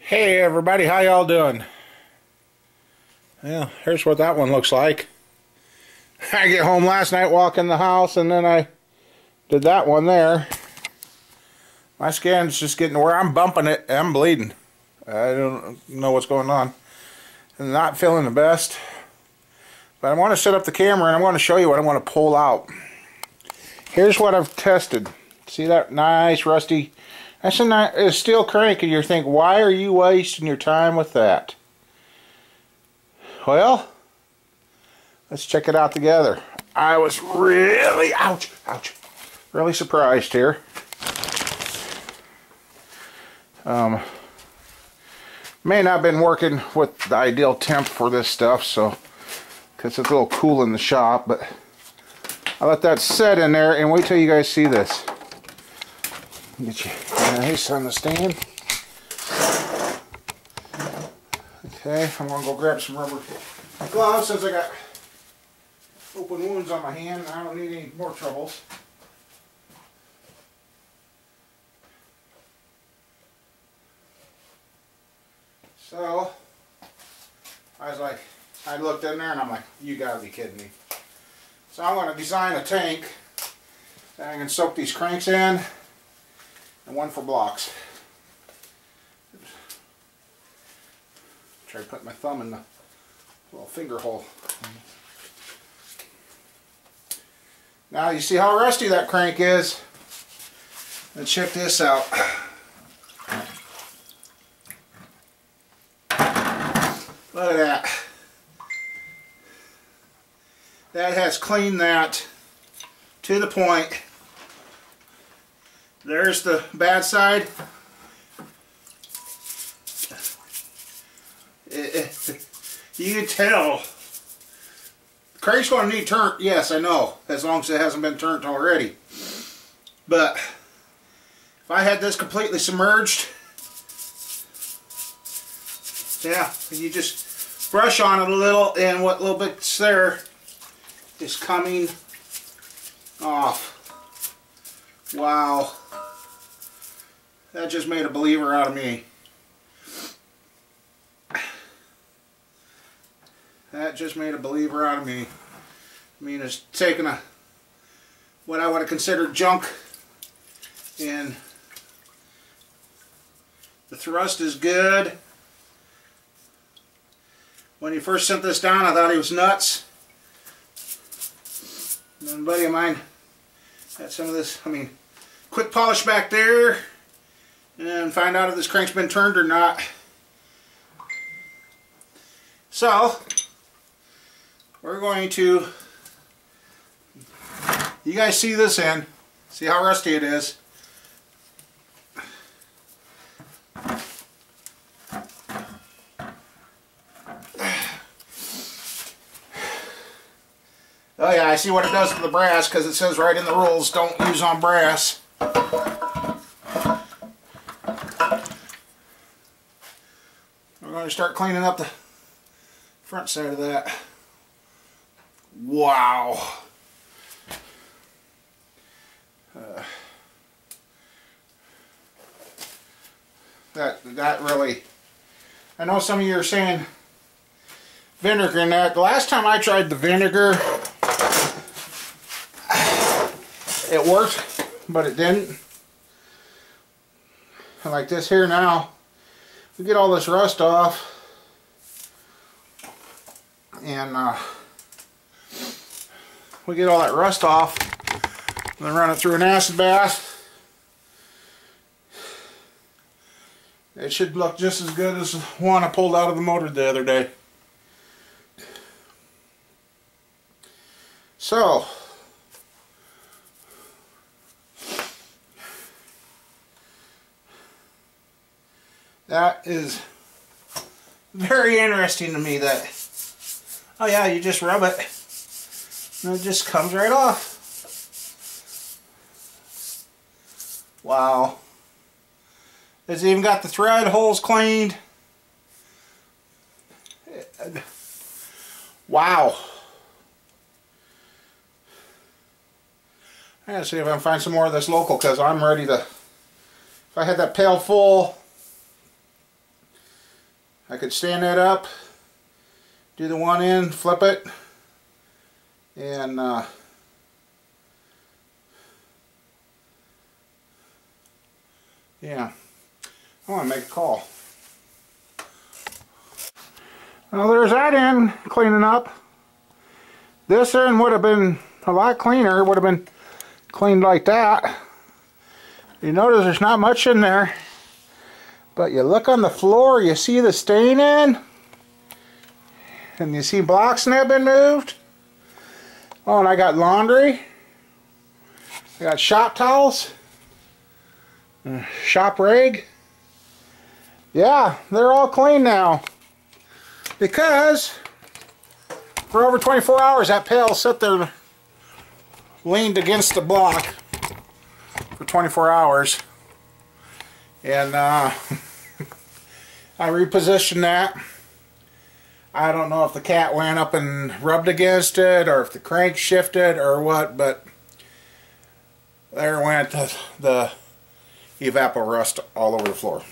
Hey everybody, how y'all doing? Well, here's what that one looks like. I get home last night, walk in the house, and then I did that one there. My skin's just getting to where I'm bumping it, and I'm bleeding. I don't know what's going on. I'm not feeling the best. But I want to set up the camera and I want to show you what I want to pull out. Here's what I've tested. See that nice rusty? That's a steel crank, and you're thinking, why are you wasting your time with that? Well, let's check it out together. I was really, ouch, really surprised here. May not have been working with the ideal temp for this stuff, so because it's a little cool in the shop, but I let that set in there and wait till you guys see this. Get you nice on the stand. Okay, I'm gonna go grab some rubber gloves since I got open wounds on my hand and I don't need any more troubles. So I looked in there and I'm like, you gotta be kidding me. So I'm gonna design a tank that I can soak these cranks in, and one for blocks. Try to put my thumb in the little finger hole. Now you see how rusty that crank is. Let's check this out. Look at that. That has cleaned that to the point. There's the bad side. You can tell. The crank's going to need turnt, yes, I know, as long as it hasn't been turnt already. But if I had this completely submerged, yeah, you just brush on it a little, and what little bit's there is coming off. Wow. That just made a believer out of me. That just made a believer out of me. I mean, it's taking what I would have considered junk, and the thrust is good. When he first sent this down, I thought he was nuts. And then a buddy of mine had some of this, quick polish back there, and find out if this crank's been turned or not. So, we're going to, you guys see this end, see how rusty it is. Oh yeah, I see what it does to the brass, because it says right in the rules, don't use on brass. We're going to start cleaning up the front side of that. Wow. That really, I know some of you are saying vinegar in that. The last time I tried the vinegar, it worked, but it didn't. Like this here now, we get all this rust off, and we get all that rust off, and then run it through an acid bath. It should look just as good as the one I pulled out of the motor the other day. So, that is very interesting to me that, oh yeah, you just rub it and it just comes right off. Wow. It's even got the thread holes cleaned. Wow. I gotta see if I can find some more of this local, because I'm ready to, if I had that pail full, I could stand that up, do the one end, flip it, and yeah, I want to make a call. Well, there's that end cleaning up. This end would have been a lot cleaner. It would have been cleaned like that. You notice there's not much in there. But you look on the floor, you see the stain in. And you see blocks that have been moved. Oh, and I got laundry. I got shop towels. Shop rag. Yeah, they're all clean now. Because for over 24 hours that pail sat there leaned against the block for 24 hours. And I repositioned that. I don't know if the cat went up and rubbed against it or if the crank shifted or what, but there went the evapor rust all over the floor.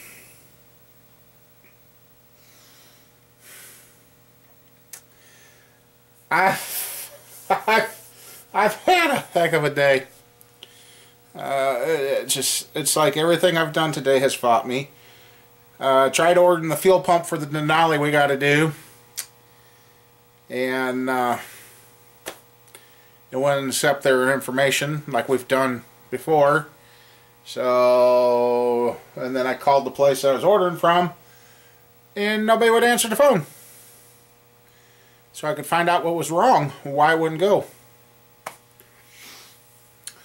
I've had a heck of a day. It's like everything I've done today has fought me. Tried ordering the fuel pump for the Denali we got to do, and it wouldn't accept their information like we've done before. So, and then I called the place I was ordering from, and nobody would answer the phone. So I could find out what was wrong, why it wouldn't go.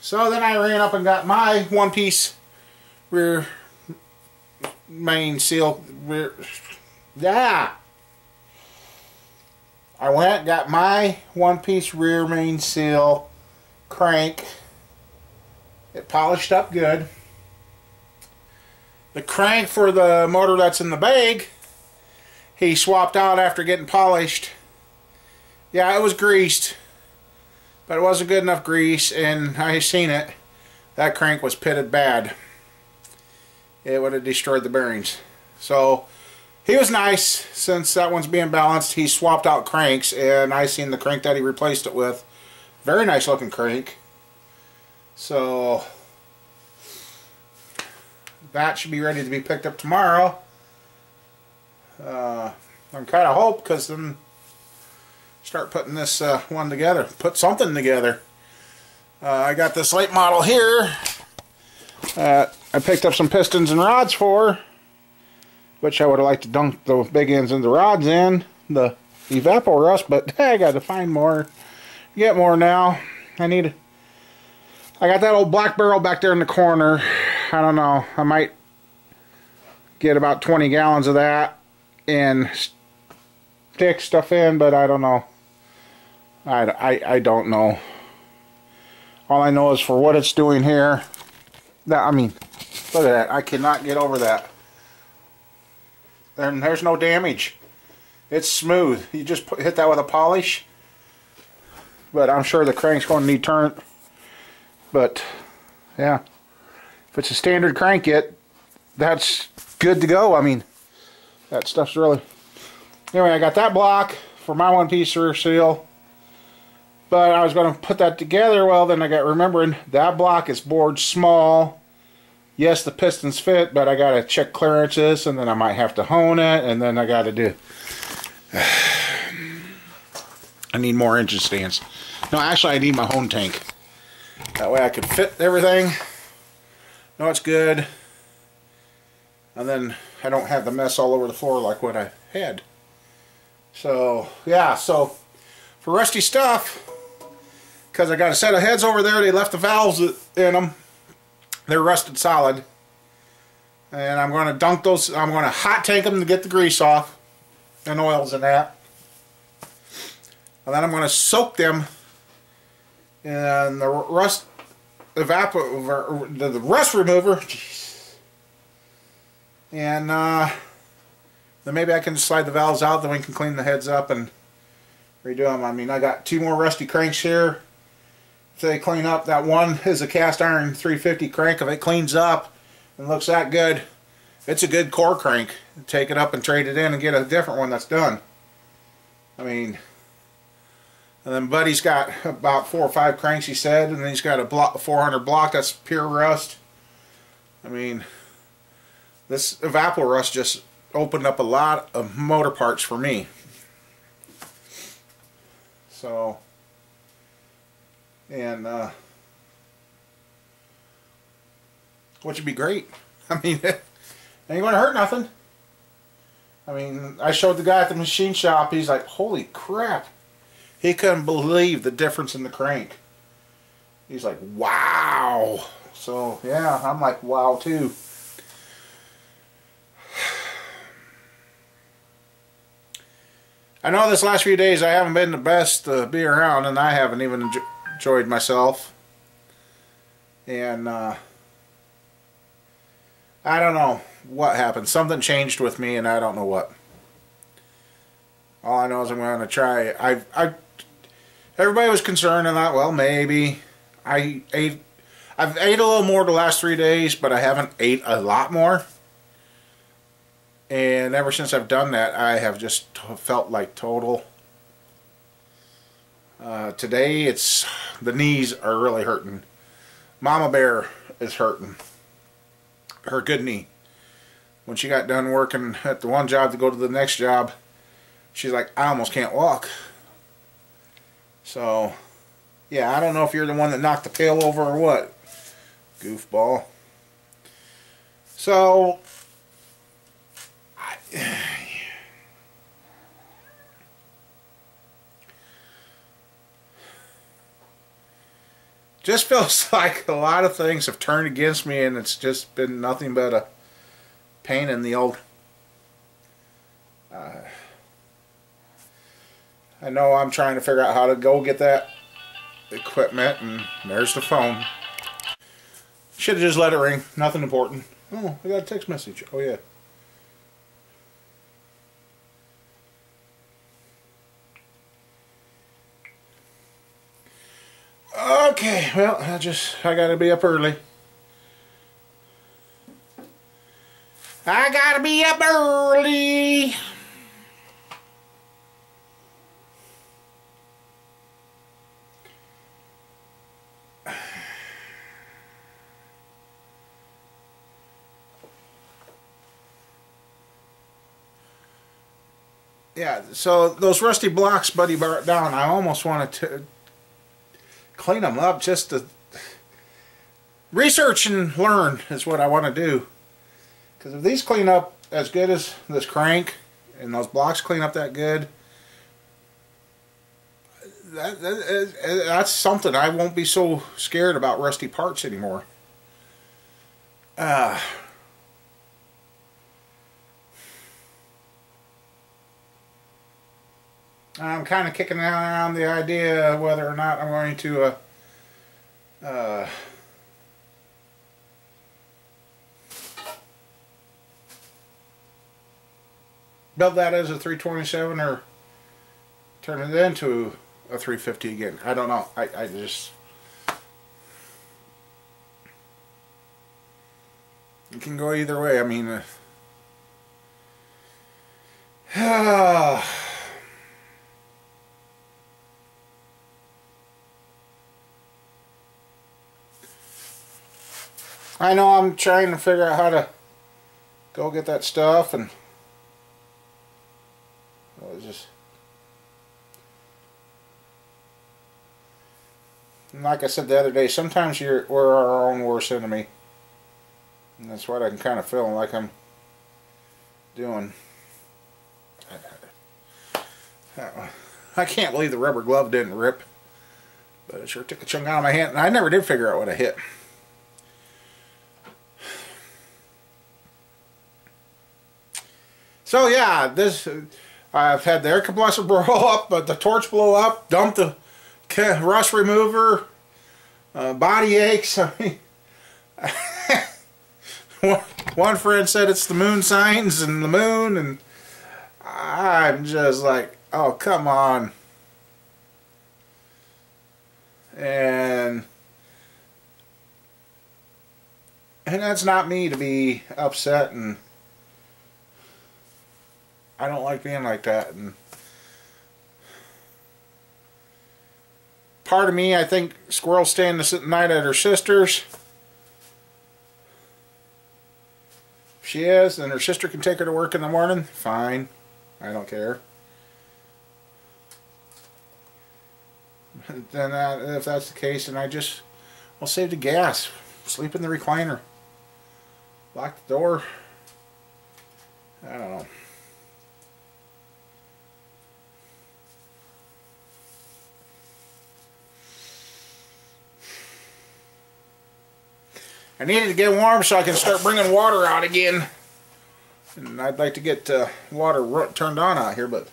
So then I ran up and got my one-piece rear main seal. I went, got my one-piece rear main seal crank. It polished up good. The crank for the motor that's in the bag, he swapped out after getting polished. Yeah, it was greased, but it wasn't good enough grease, and I seen it. That crank was pitted bad. It would have destroyed the bearings. So he was nice, since that one's being balanced. He swapped out cranks, and I seen the crank that he replaced it with. Very nice looking crank. So that should be ready to be picked up tomorrow. I'm kind of hope, because then start putting this one together, put something together. I got this late model here. I picked up some pistons and rods for, which I would have liked to dunk the big ends and the rods in, the evapor rust, but I got to find more, get more now. I got that old black barrel back there in the corner. I don't know, I might get about 20 gallons of that and stick stuff in, but I don't know. I don't know. All I know is for what it's doing here. That, I mean, look at that. I cannot get over that. And there's no damage. It's smooth. You just hit that with a polish. But I'm sure the crank's going to need turned. But yeah, if it's a standard crank kit, that's good to go. I mean, that stuff's really. Anyway, I got that block for my one-piece rear seal. But I was going to put that together. Well, then I got remembering that block is bored small. Yes, the pistons fit, but I got to check clearances, and then I might have to hone it, and then I got to do. I need more engine stands. No, actually, I need my hone tank. That way I can fit everything. No, it's good. And then I don't have the mess all over the floor like what I had. So, yeah, so for rusty stuff, because I got a set of heads over there, they left the valves in them. They're rusted solid. And I'm going to dunk those, I'm going to hot tank them to get the grease off and oils and that. And then I'm going to soak them in the rust the rust remover. Jeez. And then maybe I can slide the valves out, then we can clean the heads up and redo them. I mean, I got 2 more rusty cranks here. If they clean up, that one is a cast iron 350 crank. If it cleans up and looks that good, it's a good core crank. Take it up and trade it in and get a different one that's done. I mean, and then Buddy's got about 4 or 5 cranks, he said, and then he's got a 400 block that's pure rust. I mean, this Evapor Rust just opened up a lot of motor parts for me. So, and which would be great. I mean, it ain't going to hurt nothing. I mean, I showed the guy at the machine shop. He's like, holy crap. He couldn't believe the difference in the crank. He's like, wow. So, yeah, I'm like, wow, too. I know this last few days I haven't been the best to be around, and I haven't even enjoyed myself. And, I don't know what happened. Something changed with me, and I don't know what. All I know is I'm going to try. Everybody was concerned and thought, well, maybe. I've ate a little more the last 3 days, but I haven't ate a lot more. And ever since I've done that, I have just felt like total. Today, the knees are really hurting. Mama Bear is hurting. Her good knee. When she got done working at the one job to go to the next job, she's like, I almost can't walk. So, yeah, I don't know if you're the one that knocked the pail over or what. Goofball. So, just feels like a lot of things have turned against me, and it's just been nothing but a pain in the old. I know I'm trying to figure out how to go get that equipment, and there's the phone. Should have just let it ring. Nothing important. Oh, I got a text message. Oh, yeah. Okay, well, I gotta be up early. I gotta be up early. Yeah, so those rusty blocks Buddy brought down, I almost wanted to clean them up just to research and learn is what I want to do. Because if these clean up as good as this crank and those blocks clean up that good, that's something. I won't be so scared about rusty parts anymore. I'm kind of kicking around the idea of whether or not I'm going to build that as a 327 or turn it into a 350 again. I don't know. I just... It can go either way. I mean... I know I'm trying to figure out how to go get that stuff, and like I said the other day, sometimes we're our own worst enemy, and that's what I can kind of feel like I'm doing. I can't believe the rubber glove didn't rip, but it sure took a chunk out of my hand, and I never did figure out what I hit. So yeah, I've had the air compressor blow up, but the torch blow up, dumped the rust remover, body aches. I mean, one friend said it's the moon signs and the moon, and I'm just like, oh, come on. And that's not me to be upset and I don't like being like that. And part of me, I think Squirrel's staying the night at her sister's. If she is, then her sister can take her to work in the morning. Fine. I don't care. Then if that's the case, then I'll save the gas. Sleep in the recliner. Lock the door. I don't know. I needed to get warm so I can start bringing water out again. And I'd like to get water turned on out here, but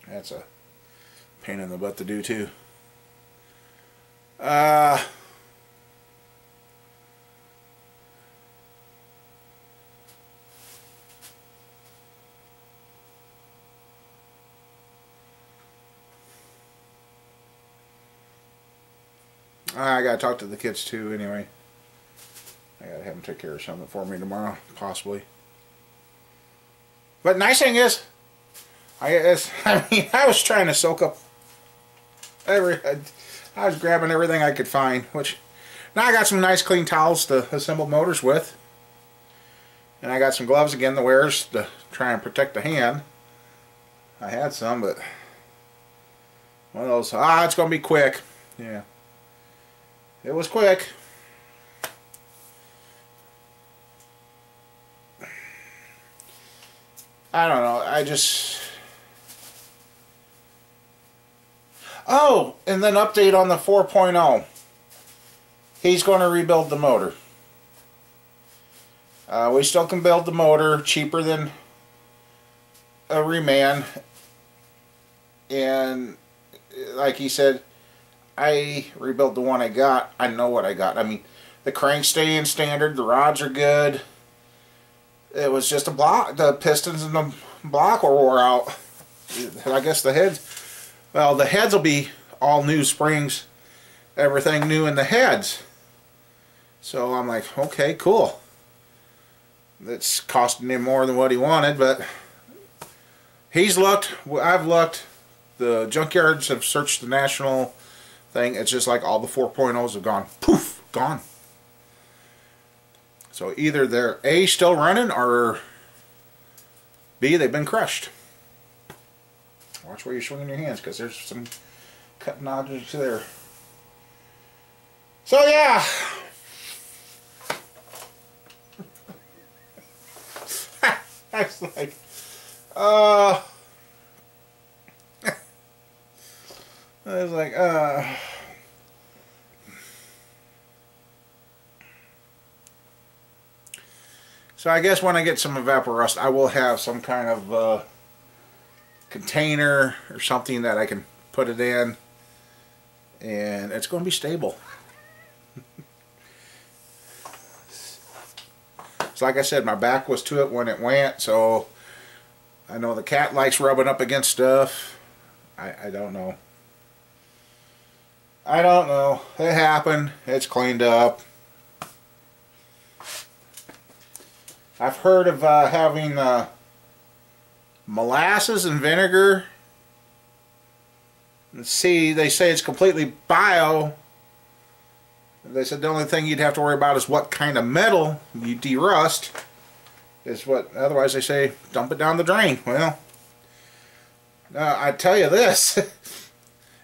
that's a pain in the butt to do too. I gotta talk to the kids too anyway. I gotta have them take care of something for me tomorrow, possibly. But nice thing is, I was trying to soak up I was grabbing everything I could find, which now I got some nice clean towels to assemble motors with. And I got some gloves again to wear to try and protect the hand. I had some, but one of those, it's gonna be quick. Yeah. It was quick. I don't know. Oh, and then update on the 4.0. He's going to rebuild the motor. We still can build the motor cheaper than a reman. And like he said, I rebuilt the one I got. I know what I got. I mean, the crank's staying standard. The rods are good. It was just a block. The pistons and the block were wore out. I guess the heads. Well, the heads will be all new springs. Everything new in the heads. So I'm like, okay, cool. That's costing him more than what he wanted, but he's looked. I've looked. The junkyards have searched the national thing. It's just like all the 4.0s have gone poof, gone. So either they're A, still running, or B, they've been crushed. Watch where you're swinging your hands, because there's some cutting objects there. So yeah. I was like, I was like, So I guess when I get some Evaporust, I will have some kind of container or something that I can put it in, and it's going to be stable. So like I said, my back was to it when it went, so I know the cat likes rubbing up against stuff. I don't know. I don't know. It happened. It's cleaned up. I've heard of having molasses and vinegar. Let's see, they say it's completely bio. They said the only thing you'd have to worry about is what kind of metal you derust. Is what, otherwise they say dump it down the drain. Well, I tell you this,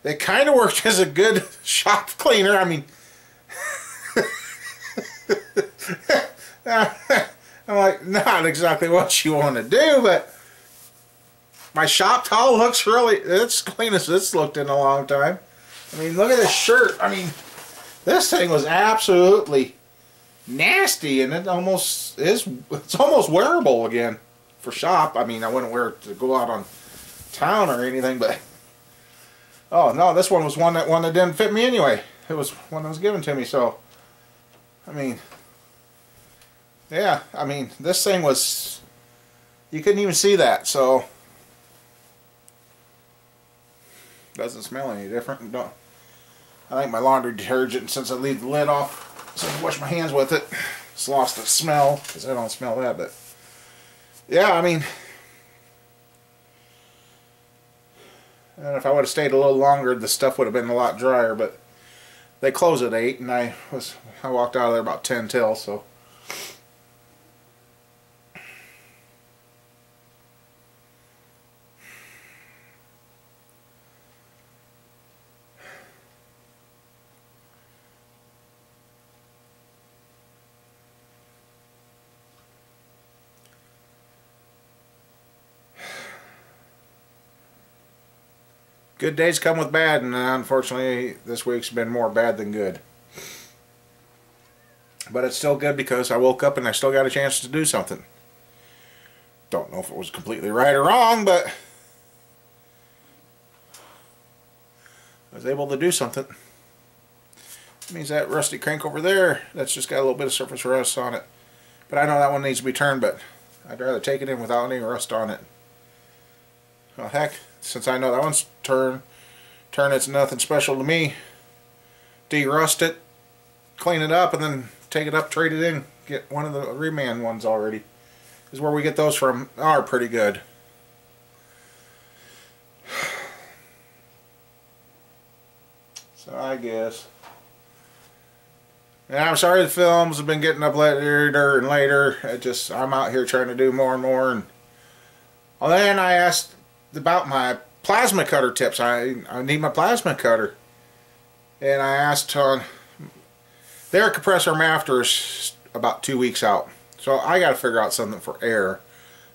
it kind of worked as a good shop cleaner. I mean, I'm like, not exactly what you want to do, but my shop towel looks really, it's clean as it's looked in a long time. I mean, look at this shirt. I mean, this thing was absolutely nasty, and it almost is, it's almost wearable again for shop. I mean, I wouldn't wear it to go out on town or anything, but oh no, this one was one that didn't fit me anyway. It was one that was given to me, so I mean, yeah, I mean, this thing was, you couldn't even see that, so doesn't smell any different. Don't, I think my laundry detergent, since I leave the lid off, so I wash my hands with it, it's lost its smell, because I don't smell that, but yeah, I mean, and if I would have stayed a little longer, the stuff would have been a lot drier. But they close at 8, and I walked out of there about 10 till. So good days come with bad, and unfortunately this week's been more bad than good. But it's still good because I woke up and I still got a chance to do something. Don't know if it was completely right or wrong, but I was able to do something. It means that rusty crank over there, that's just got a little bit of surface rust on it. But I know that one needs to be turned, but I'd rather take it in without any rust on it. Well, heck, since I know that one's turn it's nothing special to me. De-rust it, clean it up, and then take it up, trade it in, get one of the reman ones already. Is where we get those from, are pretty good. So I guess. And I'm sorry the films have been getting up later and later. I'm out here trying to do more and more. And well, then I asked about my plasma cutter tips. I need my plasma cutter. And I asked on the air compressor I'm after is about 2 weeks out. So I got to figure out something for air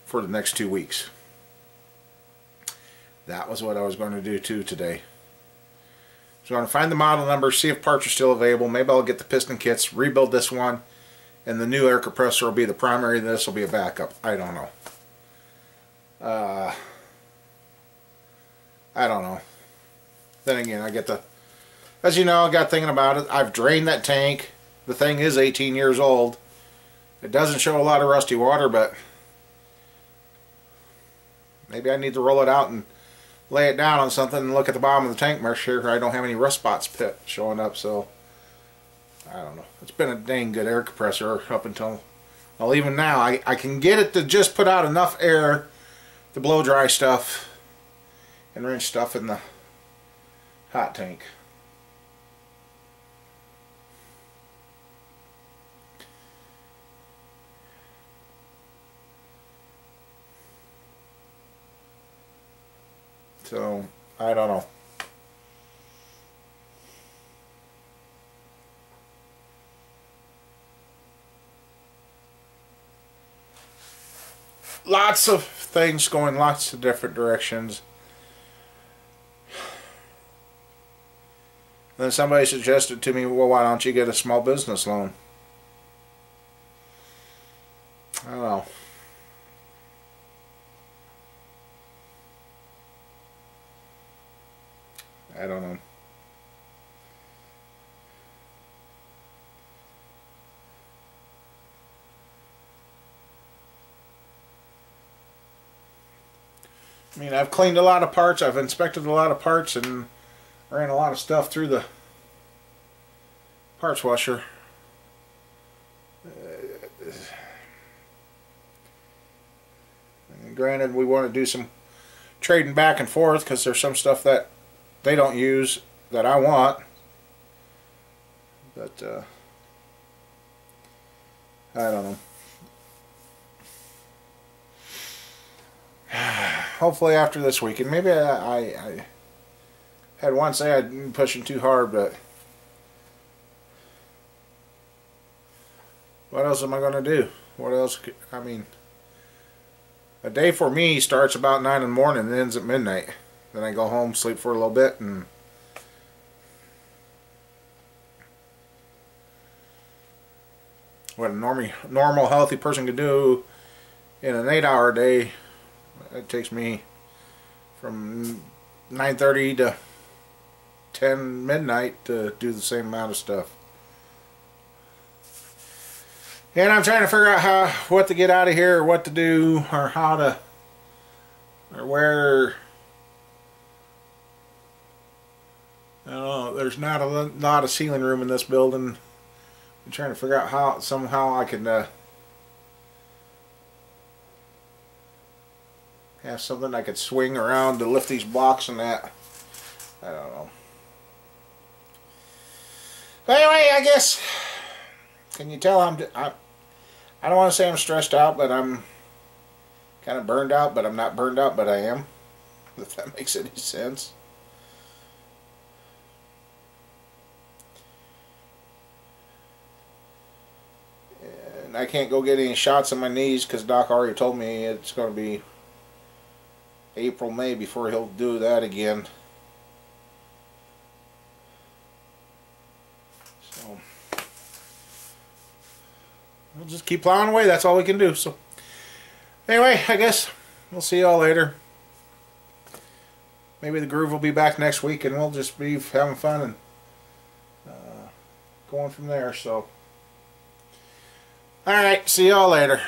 for the next 2 weeks. That was what I was going to do too today. So I'm going to find the model number, see if parts are still available. Maybe I'll get the piston kits, rebuild this one, and the new air compressor will be the primary, and this will be a backup. I don't know. I don't know. Then again, as you know, I got thinking about it. I've drained that tank. The thing is 18 years old. It doesn't show a lot of rusty water, but maybe I need to roll it out and lay it down on something and look at the bottom of the tank, make sure I don't have any rust spots showing up. So I don't know. It's been a dang good air compressor up until, well, even now I can get it to just put out enough air to blow dry stuff and rinse stuff in the hot tank. So, I don't know. Lots of things going lots of different directions. Then somebody suggested to me, well, why don't you get a small business loan? I don't know. I don't know. I mean, I've cleaned a lot of parts, I've inspected a lot of parts, and ran a lot of stuff through the parts washer. Granted, we want to do some trading back and forth because there's some stuff that they don't use that I want. But, I don't know. Hopefully after this weekend. Maybe I had one say I'd been pushing too hard, but what else am I going to do? What else? I mean, a day for me starts about 9 in the morning and ends at midnight. Then I go home, sleep for a little bit, and what a normal healthy person could do in an 8-hour day, it takes me from 9:30 to 10 midnight to do the same amount of stuff. And I'm trying to figure out what to get out of here, or what to do, or how to, or where. I don't know, there's not a lot of ceiling room in this building. I'm trying to figure out how somehow I can have something I could swing around to lift these blocks and that. I don't know. But anyway, I guess, can you tell I don't want to say I'm stressed out, but I'm kind of burned out, but I'm not burned out, but I am, if that makes any sense. And I can't go get any shots on my knees because Doc already told me it's going to be April, May before he'll do that again. So we'll just keep plowing away. That's all we can do. So anyway, I guess we'll see y'all later. Maybe the groove will be back next week and we'll just be having fun and going from there. So alright, see y'all later.